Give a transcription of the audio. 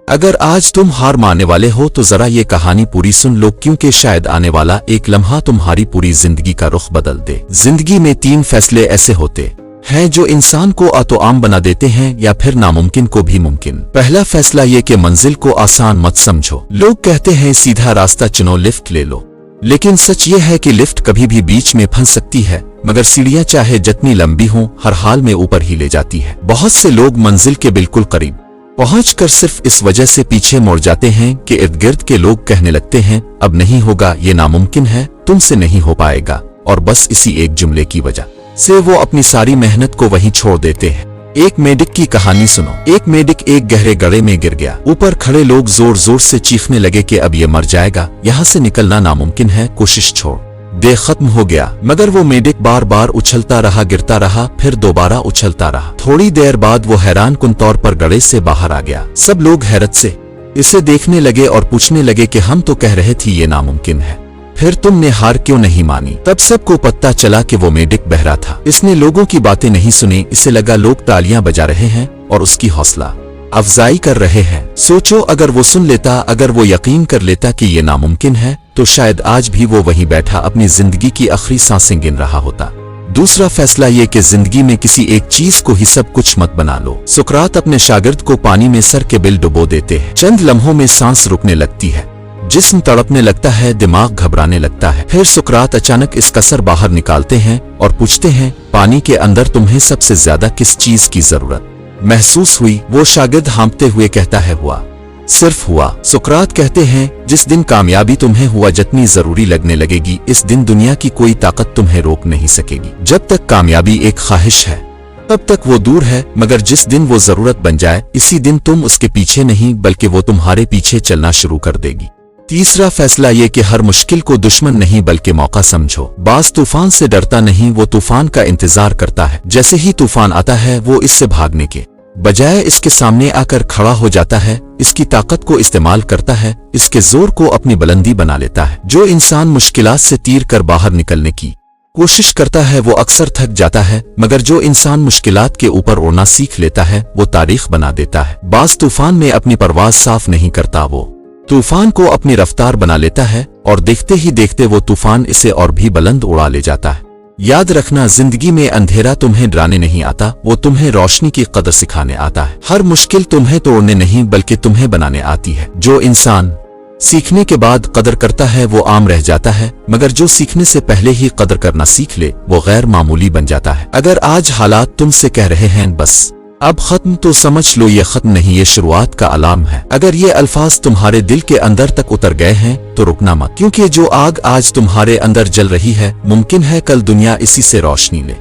اگر آج تم ہار ماننے والے ہو تو ذرا یہ کہانی پوری سن لو، کیونکہ شاید آنے والا ایک لمحہ تمہاری پوری زندگی کا رخ بدل دے۔ زندگی میں 3 فیصلے ایسے ہوتے ہیں جو انسان کو تو عام بنا دیتے ہیں یا پھر ناممکن کو بھی ممکن۔ پہلا فیصلہ یہ کہ منزل کو آسان مت سمجھو۔ لوگ کہتے ہیں سیدھا راستہ چنو، لفٹ لے لو، لیکن سچ یہ ہے کہ لفٹ کبھی بھی بیچ میں پھنس سکتی ہے، مگر سیڑھیاں چاہے جتنی لمبی ہوں ہر حال میں اوپر ہی لے جاتی ہے۔ بہت سے لوگ منزل کے بالکل قریب پہنچ کر صرف اس وجہ سے پیچھے مڑ جاتے ہیں کہ ارد گرد کے لوگ کہنے لگتے ہیں اب نہیں ہوگا، یہ ناممکن ہے، تم سے نہیں ہو پائے گا، اور بس اسی ایک جملے کی وجہ سے وہ اپنی ساری محنت کو وہیں چھوڑ دیتے ہیں۔ ایک میڈک کی کہانی سنو۔ ایک میڈک ایک گہرے گڑھے میں گر گیا۔ اوپر کھڑے لوگ زور زور سے چیخنے لگے کہ اب یہ مر جائے گا، یہاں سے نکلنا ناممکن ہے، کوشش چھوڑ دے، ختم ہو گیا۔ مگر وہ میڈک بار بار اچھلتا رہا، گرتا رہا، پھر دوبارہ اچھلتا رہا۔ تھوڑی دیر بعد وہ حیران کن طور پر گڑھے سے باہر آ گیا۔ سب لوگ حیرت سے اسے دیکھنے لگے اور پوچھنے لگے کہ ہم تو کہہ رہے تھے یہ ناممکن ہے، پھر تم نے ہار کیوں نہیں مانی؟ تب سب کو پتہ چلا کہ وہ میڈک بہرا تھا۔ اس نے لوگوں کی باتیں نہیں سنی، اسے لگا لوگ تالیاں بجا رہے ہیں اور اس کی حوصلہ افزائی کر رہے ہیں۔ سوچو اگر وہ سن لیتا، اگر وہ یقین کر لیتا کہ یہ ناممکن ہے، تو شاید آج بھی وہ وہیں بیٹھا اپنی زندگی کی آخری سانسیں گن رہا ہوتا۔ دوسرا فیصلہ یہ کہ زندگی میں کسی ایک چیز کو ہی سب کچھ مت بنا لو۔ سقراط اپنے شاگرد کو پانی میں سر کے بل ڈبو دیتے ہیں۔ چند لمحوں میں سانس رکنے لگتی ہے، جسم تڑپنے لگتا ہے، دماغ گھبرانے لگتا ہے۔ پھر سقراط اچانک اس کا سر باہر نکالتے ہیں اور پوچھتے ہیں پانی کے اندر تمہیں سب سے زیادہ کس چیز کی ضرورت محسوس ہوئی؟ وہ شاگرد ہانپتے ہوئے کہتا ہے ہوا، صرف ہوا۔ سقراط کہتے ہیں جس دن کامیابی تمہیں ہوا جتنی ضروری لگنے لگے گی، اس دن دنیا کی کوئی طاقت تمہیں روک نہیں سکے گی۔ جب تک کامیابی ایک خواہش ہے تب تک وہ دور ہے، مگر جس دن وہ ضرورت بن جائے اسی دن تم اس کے پیچھے نہیں بلکہ وہ تمہارے پیچھے چلنا شروع کر دے گی۔ تیسرا فیصلہ یہ کہ ہر مشکل کو دشمن نہیں بلکہ موقع سمجھو۔ باز طوفان سے ڈرتا نہیں، وہ طوفان کا انتظار کرتا ہے۔ جیسے ہی طوفان آتا ہے وہ اس سے بھاگنے کے بجائے اس کے سامنے آ کر کھڑا ہو جاتا ہے، اس کی طاقت کو استعمال کرتا ہے، اس کے زور کو اپنی بلندی بنا لیتا ہے۔ جو انسان مشکلات سے تیر کر باہر نکلنے کی کوشش کرتا ہے وہ اکثر تھک جاتا ہے، مگر جو انسان مشکلات کے اوپر اڑنا سیکھ لیتا ہے وہ تاریخ بنا دیتا ہے۔ باز طوفان میں اپنی پرواز صاف نہیں کرتا، وہ طوفان کو اپنی رفتار بنا لیتا ہے اور دیکھتے ہی دیکھتے وہ طوفان اسے اور بھی بلند اڑا لے جاتا ہے۔ یاد رکھنا، زندگی میں اندھیرا تمہیں ڈرانے نہیں آتا، وہ تمہیں روشنی کی قدر سکھانے آتا ہے۔ ہر مشکل تمہیں توڑنے نہیں بلکہ تمہیں بنانے آتی ہے۔ جو انسان سیکھنے کے بعد قدر کرتا ہے وہ عام رہ جاتا ہے، مگر جو سیکھنے سے پہلے ہی قدر کرنا سیکھ لے وہ غیر معمولی بن جاتا ہے۔ اگر آج حالات تم سے کہہ رہے ہیں بس اب ختم، تو سمجھ لو یہ ختم نہیں، یہ شروعات کا علام ہے۔ اگر یہ الفاظ تمہارے دل کے اندر تک اتر گئے ہیں تو رکنا مت، کیونکہ جو آگ آج تمہارے اندر جل رہی ہے ممکن ہے کل دنیا اسی سے روشنی لے۔